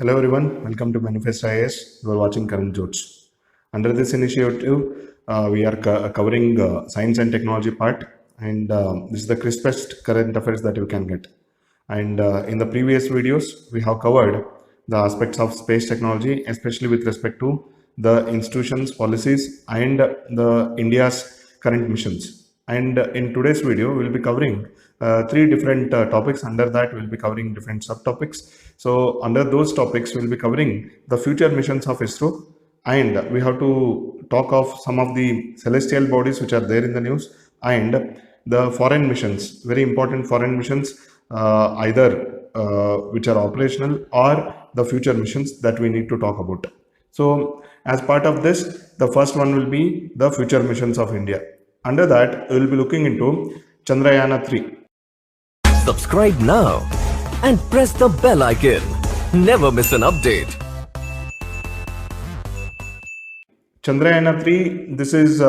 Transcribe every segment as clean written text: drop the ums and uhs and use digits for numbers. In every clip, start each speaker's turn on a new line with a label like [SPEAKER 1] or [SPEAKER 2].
[SPEAKER 1] Hello everyone, welcome to Manifest IAS. You are watching Karan Jots. Under this initiative, we are covering science and technology part, and this is the crispest current affairs that you can get. And in the previous videos, we have covered the aspects of space technology, especially with respect to the institutions, policies, and the India's current missions. And in today's video, we'll be covering three different topics. Under that, we'll be covering different subtopics. So under those topics, we'll be covering the future missions of ISRO, and we have to talk of some of the celestial bodies which are there in the news, and the foreign missions, very important foreign missions, either which are operational or the future missions that we need to talk about. So as part of this, the first one will be the future missions of India. Under that, we will be looking into Chandrayaan 3.
[SPEAKER 2] Subscribe now and press the bell icon. Never miss an update.
[SPEAKER 1] Chandrayaan 3, this is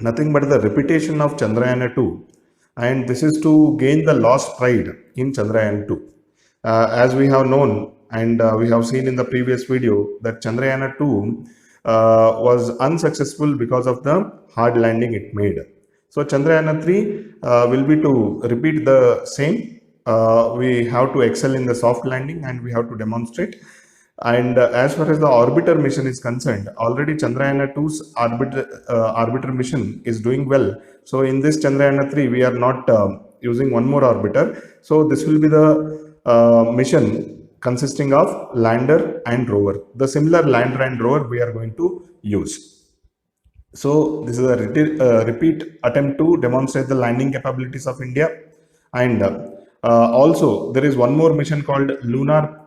[SPEAKER 1] nothing but the repetition of Chandrayaan 2, and this is to gain the lost pride in Chandrayaan 2. As we have known and we have seen in the previous video that Chandrayaan 2 was unsuccessful because of the hard landing it made. So Chandrayaan 3 will be to repeat the same. We have to excel in the soft landing and we have to demonstrate. And as far as the orbiter mission is concerned, already Chandrayaan 2's orbiter mission is doing well. So in this Chandrayaan 3, we are not using one more orbiter. So this will be the mission consisting of lander and rover. The similar lander and rover we are going to use. So this is a repeat attempt to demonstrate the landing capabilities of India. And also there is one more mission called Lunar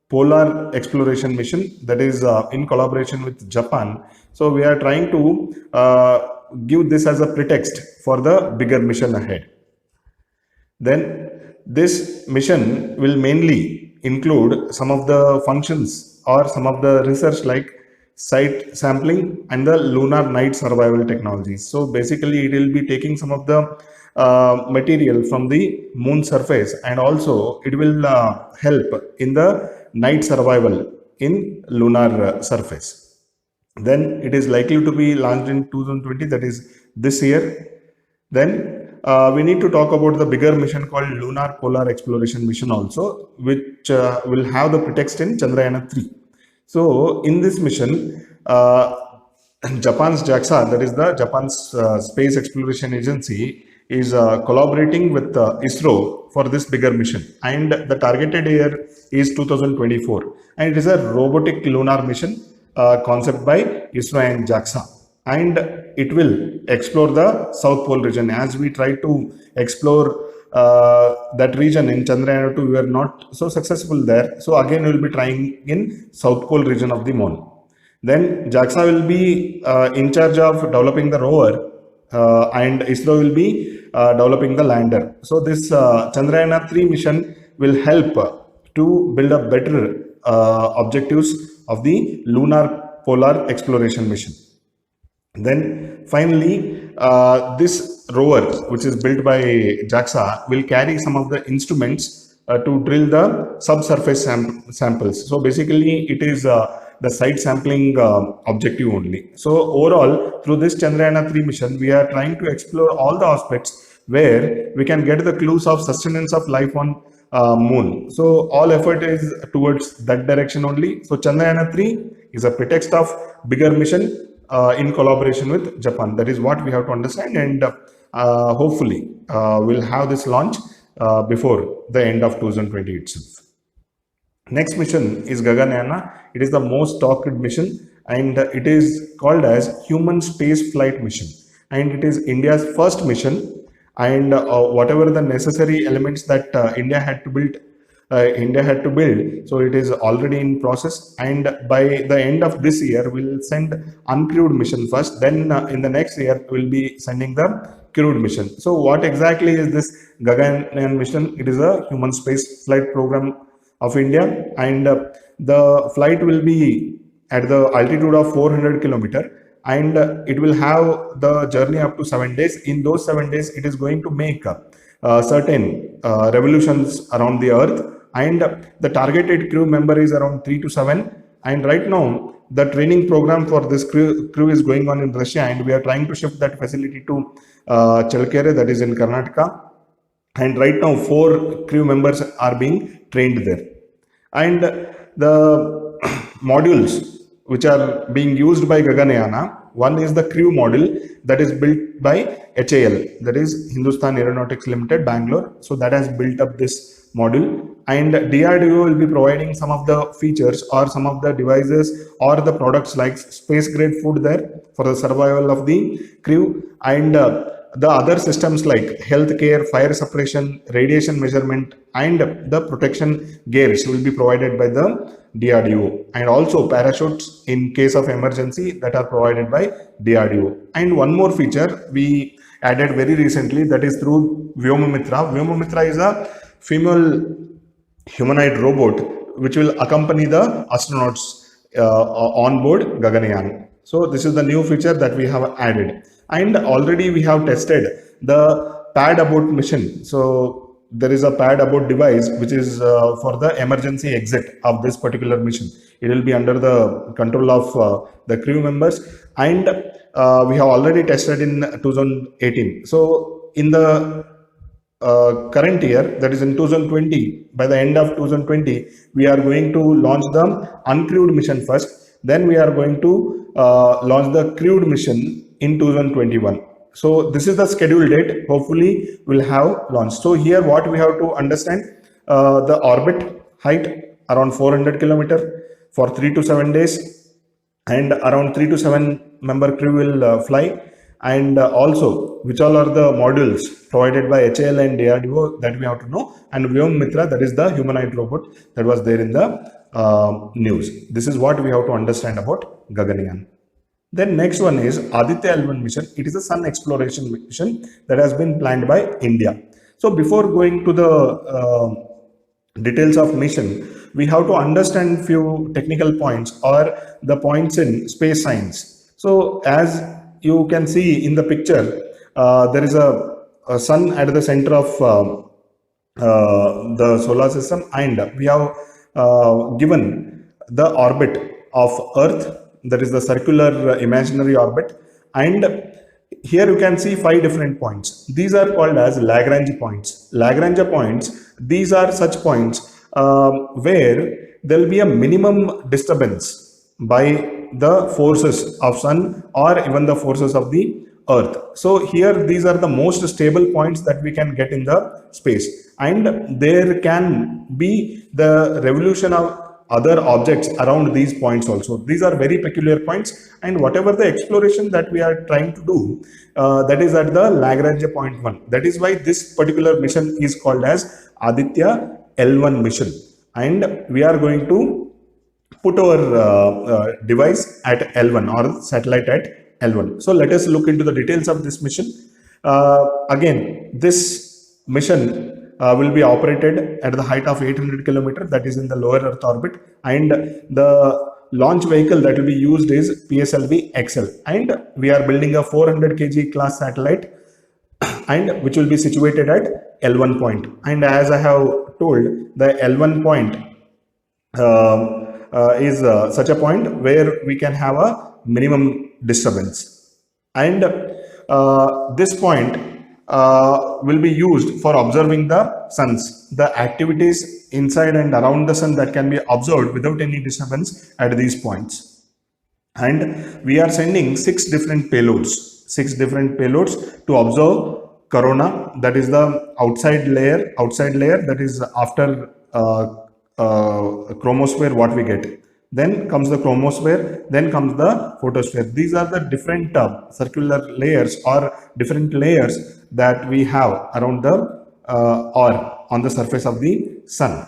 [SPEAKER 1] Polar Exploration Mission, that is in collaboration with Japan. So we are trying to give this as a pretext for the bigger mission ahead. Then this mission will mainly include some of the functions or some of the research like site sampling and the lunar night survival technologies. So basically it will be taking some of the material from the moon surface, and also it will help in the night survival in lunar surface. Then it is likely to be launched in 2020, that is this year. Then we need to talk about the bigger mission called Lunar Polar Exploration Mission also, which will have the pretext in Chandrayaan 3. So in this mission, Japan's JAXA, that is the Japan's Space Exploration Agency, is collaborating with ISRO for this bigger mission, and the targeted year is 2024, and it is a robotic lunar mission concept by ISRO and JAXA, and it will explore the South Pole region. As we try to explore that region in Chandrayaan 2, we were not so successful there. So again, we will be trying in South Pole region of the moon. Then JAXA will be in charge of developing the rover, and ISRO will be developing the lander. So this Chandrayaan 3 mission will help to build up better objectives of the lunar polar exploration mission. Then finally, this rover, which is built by JAXA, will carry some of the instruments to drill the subsurface samples. So basically it is the site sampling objective only. So overall, through this Chandrayaan 3 mission, we are trying to explore all the aspects where we can get the clues of sustenance of life on moon. So all effort is towards that direction only. So Chandrayaan 3 is a pretext of bigger mission in collaboration with Japan. That is what we have to understand, and hopefully we'll have this launch before the end of 2020 itself. Next mission is Gaganyaan. It is the most talked mission, and it is called as Human Space Flight Mission, and it is India's first mission, and whatever the necessary elements that India had to build, so it is already in process, and by the end of this year we'll send uncrewed mission first, then in the next year we'll be sending the crewed mission. So what exactly is this Gaganyaan mission? It is a human space flight program of India, and the flight will be at the altitude of 400 kilometer, and it will have the journey up to 7 days. In those 7 days, it is going to make certain revolutions around the earth and the targeted crew member is around 3 to 7. And right now the training program for this crew is going on in Russia, and we are trying to shift that facility to Chalkere, that is in Karnataka. And right now 4 crew members are being trained there. And the modules which are being used by Gaganyana, one is the crew module that is built by HAL, that is Hindustan Aeronautics Limited, Bangalore. So that has built up this module, and DRDO will be providing some of the features or some of the devices or the products like space grade food there for the survival of the crew, and the other systems like healthcare, fire suppression, radiation measurement, and the protection gears will be provided by the DRDO, and also parachutes in case of emergency that are provided by DRDO. And one more feature we added very recently, that is through Vyomamitra. Vyomamitra is a female humanoid robot which will accompany the astronauts on board Gaganyaan. So this is the new feature that we have added, and already we have tested the pad abort mission. So there is a pad abort device which is for the emergency exit of this particular mission. It will be under the control of the crew members, and we have already tested in 2018. So in the current year, that is in 2020, by the end of 2020, we are going to launch the uncrewed mission first. Then we are going to launch the crewed mission in 2021. So this is the scheduled date. Hopefully we'll have launched. So here what we have to understand, the orbit height around 400 kilometer for 3 to 7 days, and around 3 to 7 member crew will fly. And also which all are the modules provided by HAL and DRDO that we have to know, and Vyomamitra, that is the humanoid robot that was there in the news. This is what we have to understand about Gaganyaan. Then next one is Aditya L1 mission. It is a sun exploration mission that has been planned by India. So before going to the details of mission, we have to understand few technical points or the points in space science. So as you can see in the picture, there is a sun at the center of the solar system, and we have given the orbit of Earth, that is the circular imaginary orbit, and here you can see 5 different points. These are called as Lagrange points. Lagrange points, these are such points where there will be a minimum disturbance by the forces of sun or even the forces of the Earth. So here these are the most stable points that we can get in the space, and there can be the revolution of other objects around these points also. These are very peculiar points, and whatever the exploration that we are trying to do, that is at the Lagrange point 1. That is why this particular mission is called as Aditya L1 mission, and we are going to put our device at L1 or satellite at L1. So let us look into the details of this mission. Again, this mission will be operated at the height of 800 kilometers, that is in the lower Earth orbit, and the launch vehicle that will be used is PSLV XL, and we are building a 400 kg class satellite, and which will be situated at L1 point. And as I have told, the L1 point is such a point where we can have a minimum disturbance, and this point will be used for observing the suns, the activities inside and around the sun that can be observed without any disturbance at these points. And we are sending 6 different payloads to observe corona, that is the outside layer that is after chromosphere what we get. Then comes the chromosphere, then comes the photosphere. These are the different circular layers or different layers that we have around the or on the surface of the sun.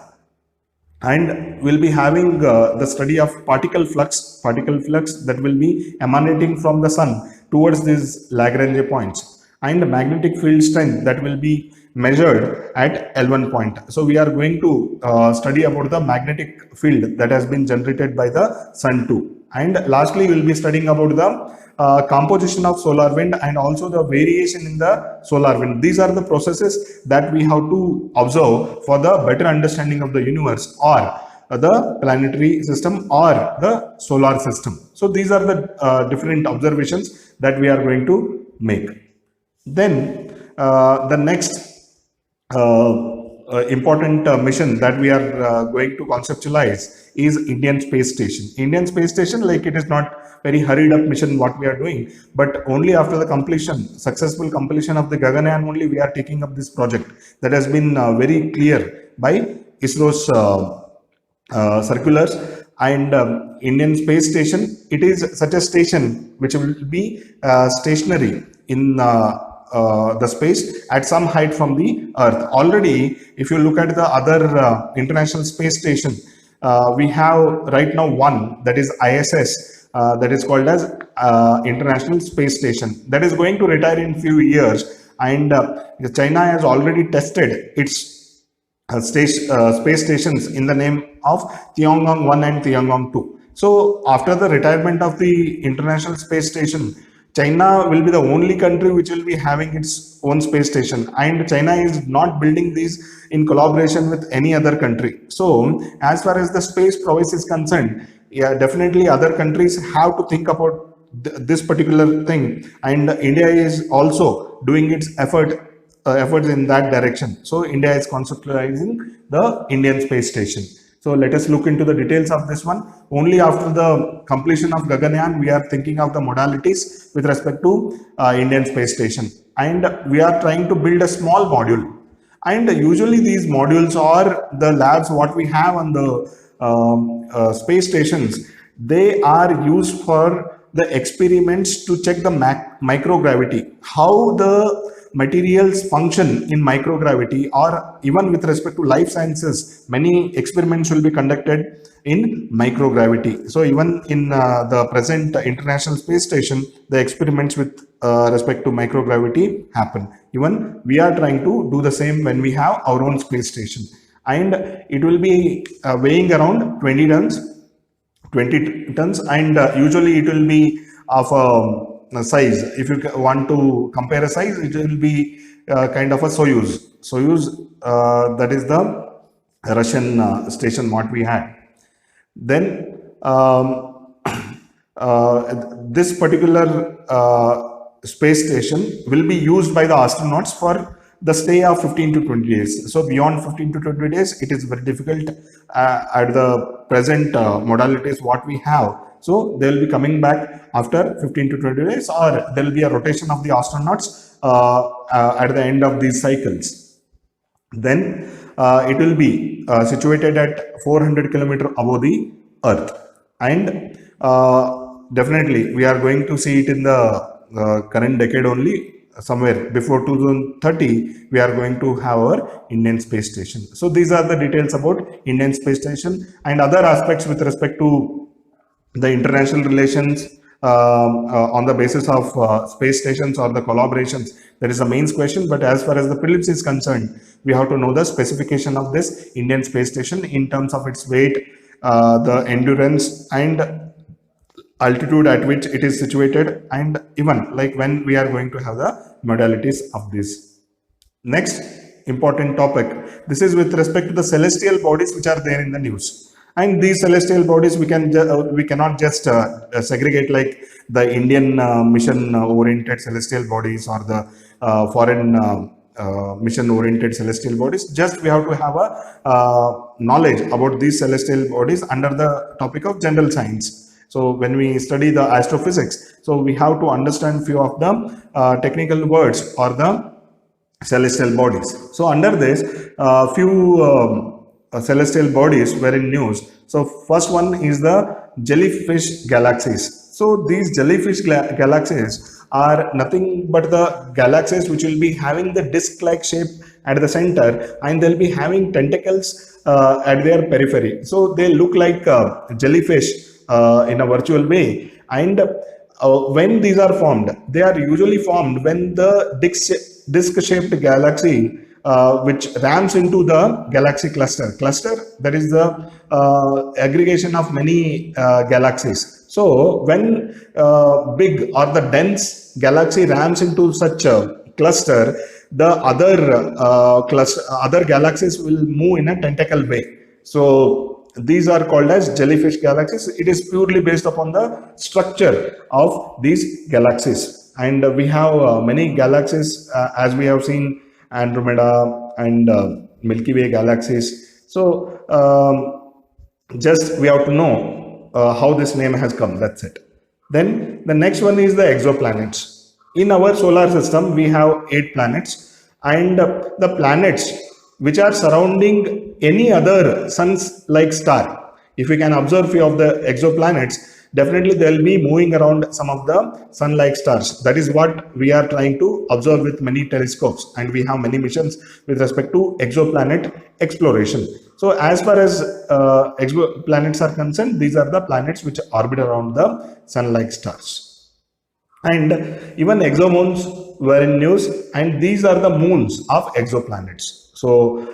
[SPEAKER 1] And we'll be having the study of particle flux that will be emanating from the sun towards these Lagrange points, and magnetic field strength that will be measured at L1 point. So we are going to study about the magnetic field that has been generated by the sun too, And lastly, we will be studying about the composition of solar wind and also the variation in the solar wind. These are the processes that we have to observe for the better understanding of the universe or the planetary system or the solar system. So these are the different observations that we are going to make. Then the next important mission that we are going to conceptualize is Indian Space Station. Indian Space Station, like it is not very hurried up mission what we are doing, but only after the successful completion of the Gaganyaan only we are taking up this project. That has been very clear by ISRO's circulars. And Indian Space Station, it is such a station which will be stationary in the space at some height from the Earth. Already, if you look at the other international space station, we have right now one, that is ISS, that is called as International Space Station, that is going to retire in few years. And China has already tested its space stations in the name of Tiangong 1 and Tiangong 2. So after the retirement of the International Space Station, China will be the only country which will be having its own space station, and China is not building these in collaboration with any other country. So as far as the space prowess is concerned, yeah, definitely other countries have to think about this particular thing, and India is also doing its efforts in that direction. So India is conceptualizing the Indian Space Station. So let us look into the details of this one. Only after the completion of Gaganyaan, we are thinking of the modalities with respect to Indian Space Station. And we are trying to build a small module. And usually these modules or the labs, what we have on the space stations, they are used for the experiments to check the microgravity, how the materials function in microgravity, or even with respect to life sciences, many experiments will be conducted in microgravity. So even in the present International Space Station, the experiments with respect to microgravity happen. Even we are trying to do the same when we have our own space station, and it will be weighing around 20 tons, and usually it will be of a size. If you want to compare a size, it will be kind of a Soyuz, that is the Russian station what we had. Then this particular space station will be used by the astronauts for the stay of 15 to 20 days. So beyond 15 to 20 days, it is very difficult at the present modalities what we have. So they will be coming back after 15 to 20 days, or there will be a rotation of the astronauts at the end of these cycles. Then it will be situated at 400 kilometers above the Earth, and definitely we are going to see it in the current decade only. Somewhere before 2030, we are going to have our Indian Space Station. So these are the details about Indian Space Station and other aspects with respect to the international relations on the basis of space stations or the collaborations. That is the main question. But as far as the prelims is concerned, we have to know the specification of this Indian Space Station in terms of its weight, the endurance, and altitude at which it is situated, and even like when we are going to have the modalities of this. Next important topic, this is with respect to the celestial bodies which are there in the news. And these celestial bodies we cannot just segregate like the Indian mission oriented celestial bodies or the foreign mission oriented celestial bodies. Just we have to have a knowledge about these celestial bodies under the topic of general science. So when we study the astrophysics, so we have to understand few of the technical words or the celestial bodies. So under this, few celestial bodies were in news. So first one is the jellyfish galaxies. So these jellyfish galaxies are nothing but the galaxies which will be having the disc-like shape at the center, and they'll be having tentacles at their periphery. So they look like jellyfish in a virtual way. And when these are formed, they are usually formed when the disc-shaped galaxy which rams into the galaxy cluster. Cluster, that is the aggregation of many galaxies. So when big or the dense galaxy rams into such a cluster, the other galaxies will move in a tentacle way. So these are called as jellyfish galaxies. It is purely based upon the structure of these galaxies. And we have many galaxies, as we have seen Andromeda and Milky Way galaxies. So just we have to know how this name has come. That's it. Then the next one is the exoplanets. In our solar system, we have 8 planets, and the planets which are surrounding any other suns-like star. If we can observe few of the exoplanets, definitely they will be moving around some of the sun-like stars. That is what we are trying to observe with many telescopes, and we have many missions with respect to exoplanet exploration. So as far as exoplanets are concerned, these are the planets which orbit around the sun-like stars. And even exomoons were in news, and these are the moons of exoplanets. So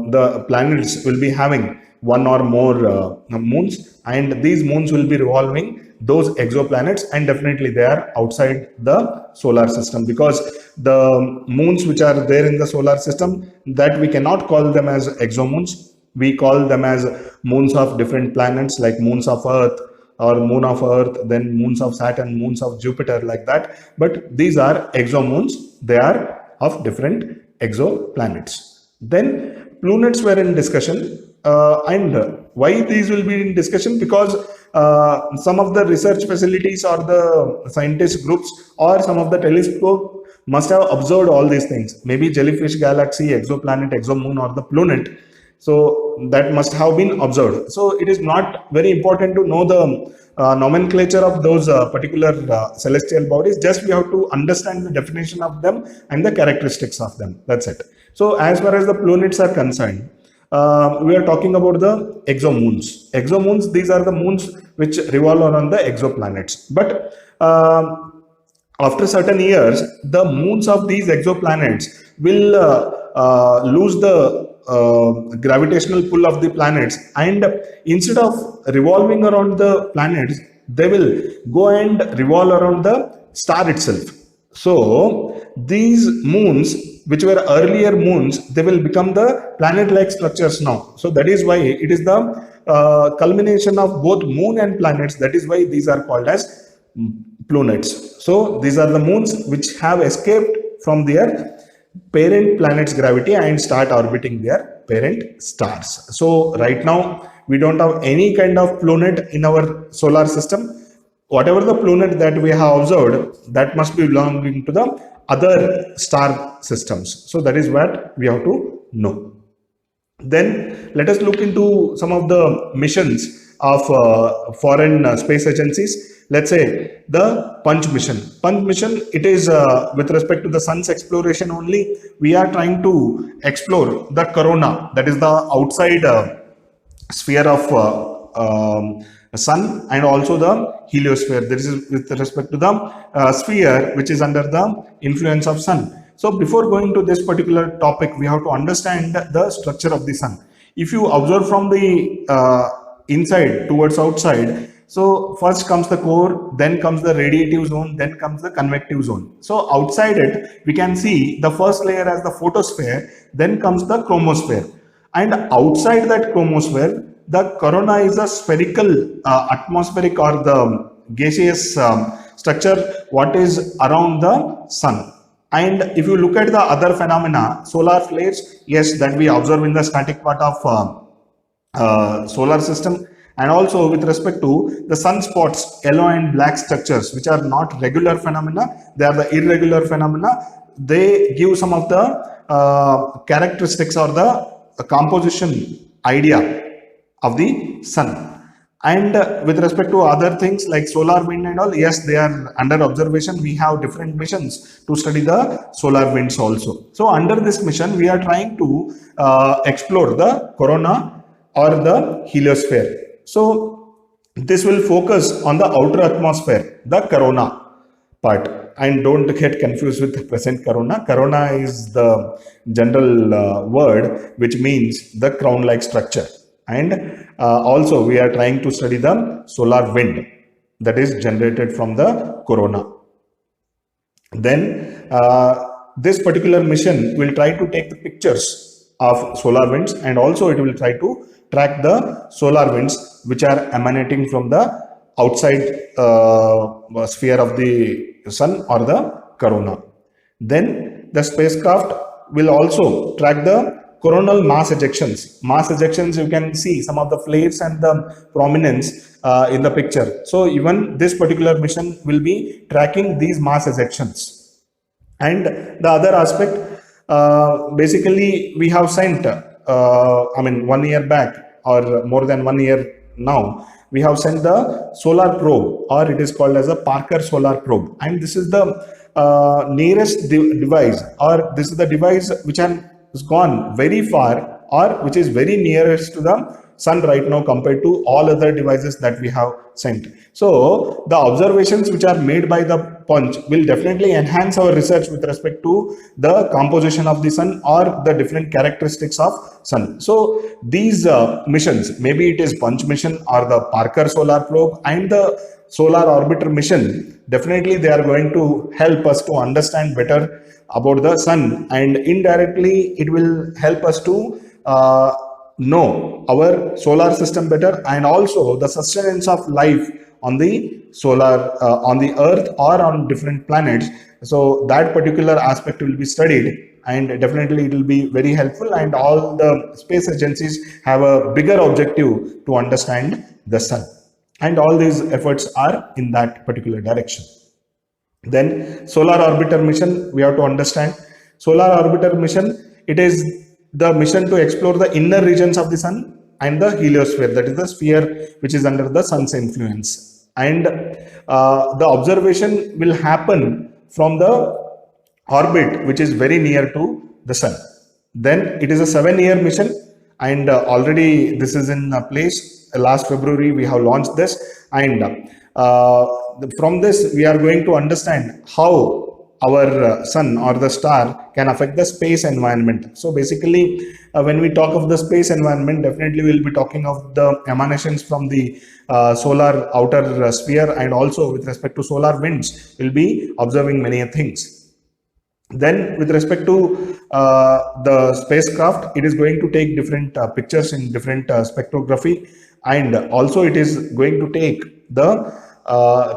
[SPEAKER 1] the planets will be having one or more moons, and these moons will be revolving those exoplanets, and definitely they are outside the solar system, because the moons which are there in the solar system, that we cannot call them as exomoons. We call them as moons of different planets, like moons of Earth, or moon of Earth, then moons of Saturn, moons of Jupiter, like that. But these are exomoons. They are of different exoplanets. Then planets were in discussion, and why these will be in discussion? Because some of the research facilities or the scientist groups or some of the telescope must have observed all these things. Maybe jellyfish galaxy, exoplanet, exomoon, or the planet. So that must have been observed. So it is not very important to know the nomenclature of those particular celestial bodies. Just we have to understand the definition of them and the characteristics of them. That's it. So as far as the planets are concerned, we are talking about the exomoons. Exomoons, these are the moons which revolve around the exoplanets. But after certain years, the moons of these exoplanets will lose the gravitational pull of the planets, and instead of revolving around the planets, they will go and revolve around the star itself. So these moons, which were earlier moons, they will become the planet-like structures now. So that is why it is the culmination of both moon and planets. That is why these are called as planets. So these are the moons which have escaped from their parent planet's gravity and start orbiting their parent stars. So right now we don't have any kind of planet in our solar system. Whatever the planet that we have observed, that must be belonging to the other star systems. So that is what we have to know. Then let us look into some of the missions of foreign space agencies. Let's say the Punch mission. Punch mission, it is with respect to the sun's exploration only. We are trying to explore the corona, that is the outside sphere of sun, and also the heliosphere. This is with respect to the sphere which is under the influence of sun. So before going to this particular topic, we have to understand the structure of the sun. If you observe from the inside towards outside, so first comes the core, then comes the radiative zone, then comes the convective zone. So outside it, we can see the first layer as the photosphere, then comes the chromosphere. And outside that chromosphere, the corona is a spherical atmospheric or the gaseous structure what is around the sun. And if you look at the other phenomena, solar flares, yes, that we observe in the static part of solar system. And also with respect to the sunspots, yellow and black structures, which are not regular phenomena, they are the irregular phenomena. They give some of the characteristics or the composition idea of the sun. And with respect to other things like solar wind and all, yes, they are under observation. We have different missions to study the solar winds also. So under this mission, we are trying to explore the corona or the heliosphere. So this will focus on the outer atmosphere, the corona part. and don't get confused with the present corona. Corona is the general word which means the crown-like structure. And also we are trying to study the solar wind that is generated from the corona. Then this particular mission will try to take the pictures of solar winds, and also it will try to track the solar winds which are emanating from the outside sphere of the sun or the corona. Then the spacecraft will also track the coronal mass ejections. Mass ejections, you can see some of the flares and the prominence in the picture. So even this particular mission will be tracking these mass ejections. And the other aspect, basically we have sent, 1 year back or more than 1 year now, we have sent the solar probe, or it is called as a Parker solar probe. And this is the nearest device, or this is the device which has gone very far, or which is very nearest to the sun right now compared to all other devices that we have sent. So the observations which are made by the Punch will definitely enhance our research with respect to the composition of the sun or the different characteristics of sun. So these missions, maybe it is Punch mission or the Parker solar probe and the solar orbiter mission, definitely they are going to help us to understand better about the sun, and indirectly it will help us to know our solar system better, and also the sustenance of life on the solar on the earth or on different planets. So that particular aspect will be studied, and definitely it will be very helpful, and all the space agencies have a bigger objective to understand the sun, and all these efforts are in that particular direction. Then solar orbiter mission, we have to understand solar orbiter mission, it is the mission to explore the inner regions of the sun and the heliosphere, that is the sphere which is under the sun's influence. And the observation will happen from the orbit which is very near to the sun. Then it is a 7-year mission, and already this is in place. Last February we have launched this, and from this we are going to understand how our sun or the star can affect the space environment. So basically when we talk of the space environment, definitely we will be talking of the emanations from the solar outer sphere, and also with respect to solar winds we'll be observing many things. Then with respect to the spacecraft, it is going to take different pictures in different spectrography, and also it is going to take the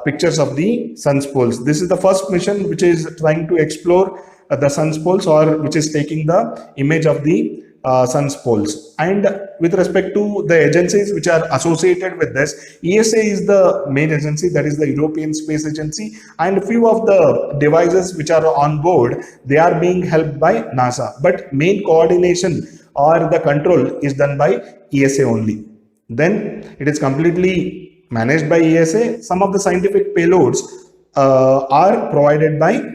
[SPEAKER 1] pictures of the sun's poles. This is the first mission which is trying to explore the sun's poles, or which is taking the image of the sun's poles. And with respect to the agencies which are associated with this, ESA is the main agency, that is the European Space Agency, and few of the devices which are on board, they are being helped by NASA, but main coordination or the control is done by ESA only. Then it is completely managed by ESA. Some of the scientific payloads are provided by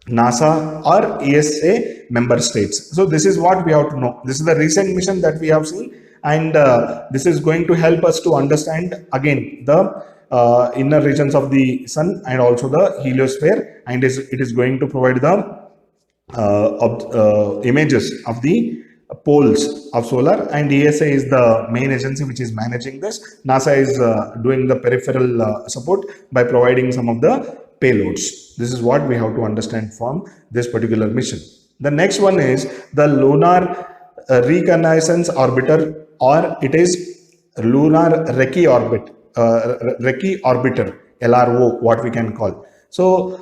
[SPEAKER 1] NASA or ESA member states. So this is what we have to know. This is the recent mission that we have seen, and this is going to help us to understand again the inner regions of the sun and also the heliosphere, and it is going to provide the images of the poles of solar, and ESA is the main agency which is managing this. NASA is doing the peripheral support by providing some of the payloads. This is what we have to understand from this particular mission. The next one is the Lunar Reconnaissance Orbiter, or it is Lunar Recce Orbiter, LRO, what we can call. So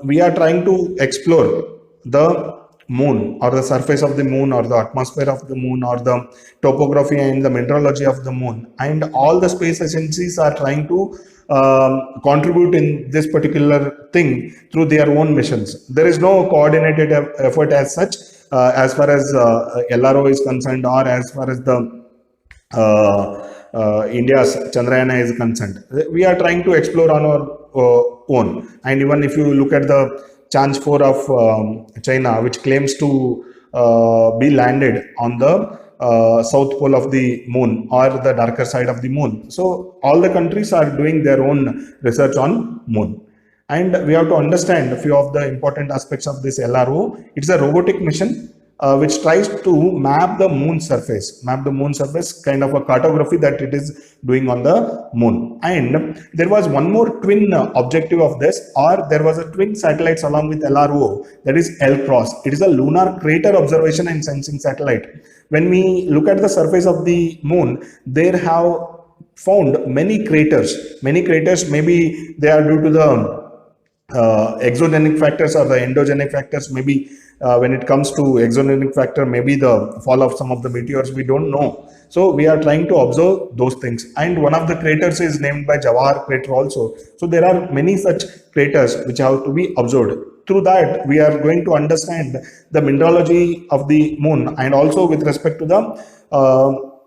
[SPEAKER 1] we are trying to explore the moon, or the surface of the moon, or the atmosphere of the moon, or the topography and the mineralogy of the moon, and all the space agencies are trying to contribute in this particular thing through their own missions. There is no coordinated effort as such as far as LRO is concerned, or as far as the India's Chandrayaan is concerned. We are trying to explore on our own. And even if you look at the Chang'e 4 of China, which claims to be landed on the south pole of the moon, or the darker side of the moon. So all the countries are doing their own research on moon. And we have to understand a few of the important aspects of this LRO. It's a robotic mission which tries to map the moon surface, kind of a cartography that it is doing on the moon. And there was one more twin objective of this, or there was a twin satellites along with LRO, that is LCROSS. It is a lunar crater observation and sensing satellite. When we look at the surface of the moon, there have found many craters. Maybe they are due to the exogenic factors or the endogenic factors. Maybe when it comes to exogenic factor, maybe the fall of some of the meteors, we don't know. So we are trying to observe those things, and one of the craters is named by Jawahar crater also. So there are many such craters which have to be observed. Through that, we are going to understand the mineralogy of the moon, and also with respect to the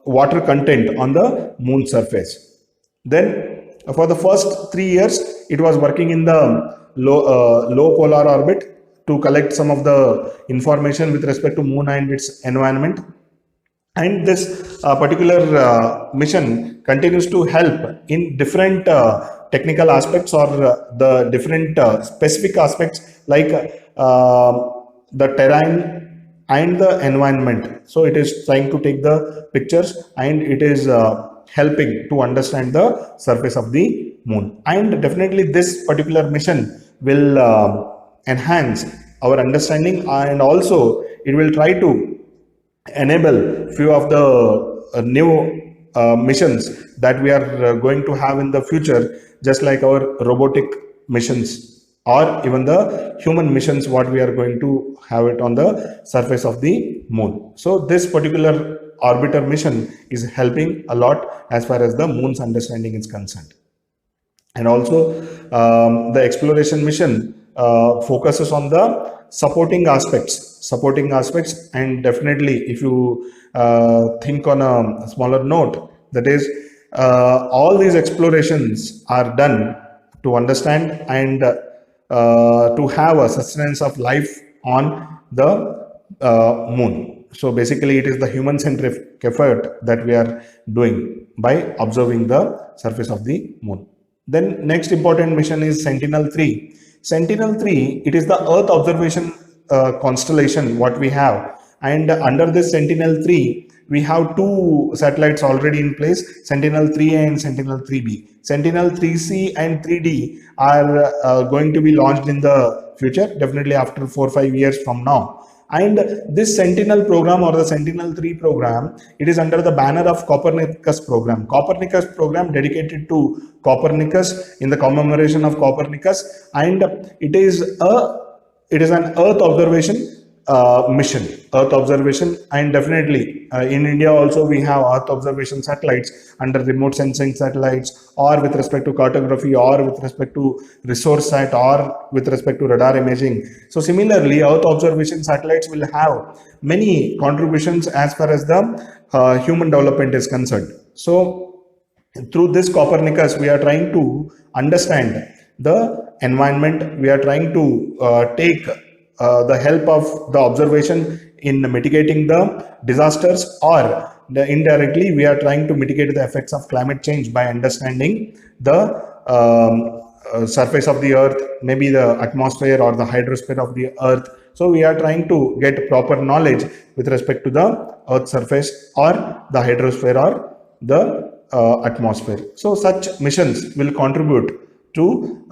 [SPEAKER 1] water content on the moon surface. Then for the first 3 years, it was working in the low polar orbit to collect some of the information with respect to moon and its environment. And this particular mission continues to help in different technical aspects, or the different specific aspects, like the terrain and the environment. So it is trying to take the pictures, and it is helping to understand the surface of the moon. And definitely this particular mission will enhance our understanding, and also it will try to enable few of the new missions that we are going to have in the future, just like our robotic missions, or even the human missions what we are going to have it on the surface of the moon. So this particular orbiter mission is helping a lot as far as the moon's understanding is concerned. And also the exploration mission focuses on the supporting aspects, and definitely if you think on a smaller note, that is all these explorations are done to understand and to have a sustenance of life on the moon. So basically it is the human centric effort that we are doing by observing the surface of the moon. Then next important mission is Sentinel-3. Sentinel-3, it is the Earth observation constellation what we have, and under this Sentinel-3 we have two satellites already in place, Sentinel-3 and Sentinel-3B. Sentinel-3C and 3D are going to be launched in the future, definitely after 4 or 5 years from now. And this Sentinel program, or the Sentinel-3 program, it is under the banner of Copernicus program. Copernicus program dedicated to Copernicus, in the commemoration of Copernicus, and it is an Earth observation mission. And definitely in India also we have Earth observation satellites under remote sensing satellites, or with respect to cartography, or with respect to resource sat, or with respect to radar imaging. So similarly, Earth observation satellites will have many contributions as far as the human development is concerned. So through this Copernicus, we are trying to understand the environment. We are trying to take the help of the observation in mitigating the disasters, or indirectly we are trying to mitigate the effects of climate change by understanding the surface of the earth, maybe the atmosphere or the hydrosphere of the earth. So we are trying to get proper knowledge with respect to the earth surface, or the hydrosphere, or the atmosphere. So such missions will contribute to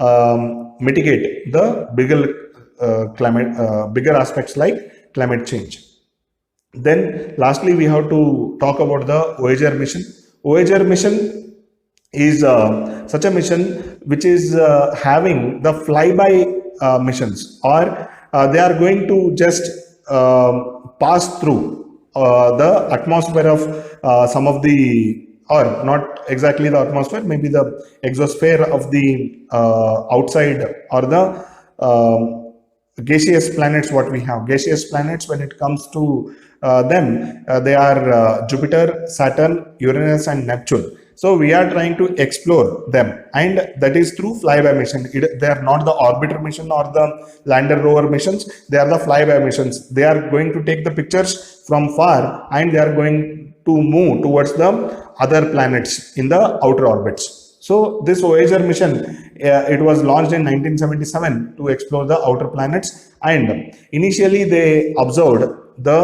[SPEAKER 1] mitigate the bigger aspects like climate change. Then lastly, we have to talk about the Voyager mission. Voyager mission is such a mission which is having the flyby missions, or they are going to just pass through the atmosphere of some of the, or not exactly the atmosphere, maybe the exosphere of the outside, or the gaseous planets what we have. Gaseous planets, when it comes to them, they are Jupiter, Saturn, Uranus and Neptune. So we are trying to explore them, and that is through flyby mission. They are not the orbiter mission or the lander rover missions, they are the flyby missions. They are going to take the pictures from far, and they are going to move towards the other planets in the outer orbits. So this Voyager mission, it was launched in 1977 to explore the outer planets, and initially they observed the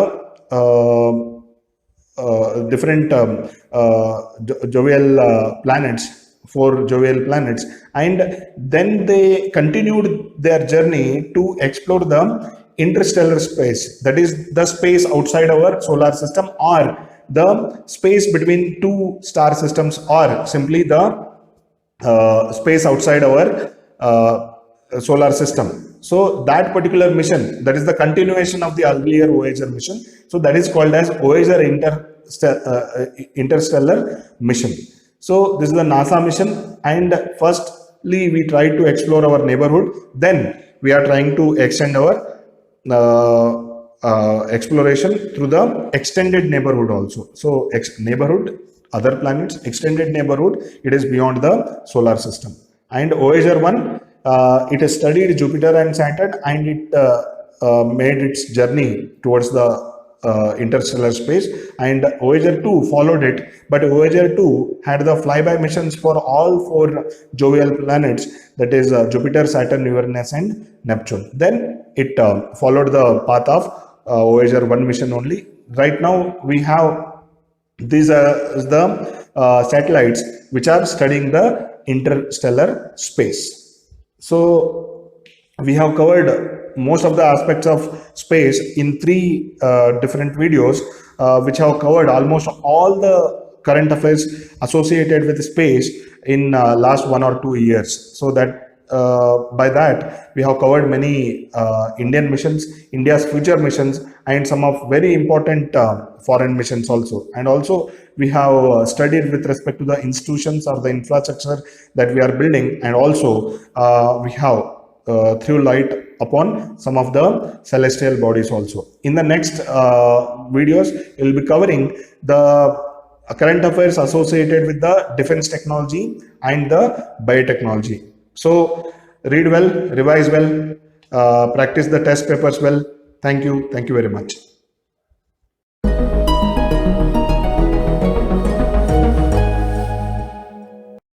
[SPEAKER 1] different jovial planets, four jovial planets, and then they continued their journey to explore the interstellar space, that is the space outside our solar system, or the space between two star systems, or simply the space outside our solar system. So that particular mission, that is the continuation of the earlier Voyager mission. So that is called as Voyager interstellar mission. So this is the NASA mission, and firstly we tried to explore our neighborhood. Then we are trying to extend our exploration through the extended neighborhood also. So neighborhood, other planets, extended neighborhood, it is beyond the solar system. And Voyager 1, it has studied Jupiter and Saturn, and it made its journey towards the interstellar space, and Voyager 2 followed it, but Voyager 2 had the flyby missions for all four jovial planets, that is Jupiter, Saturn, Uranus and Neptune. Then it followed the path of Voyager 1 mission only. Right now we have these are the satellites which are studying the interstellar space. So we have covered most of the aspects of space in three different videos, which have covered almost all the current affairs associated with space in last 1 or 2 years. So that by that we have covered many Indian missions, India's future missions, and some of very important foreign missions also. And also we have studied with respect to the institutions or the infrastructure that we are building, and also we have threw light upon some of the celestial bodies also. In the next videos, we will be covering the current affairs associated with the defense technology and the biotechnology. So read well, revise well, practice the test papers well. Thank you very much.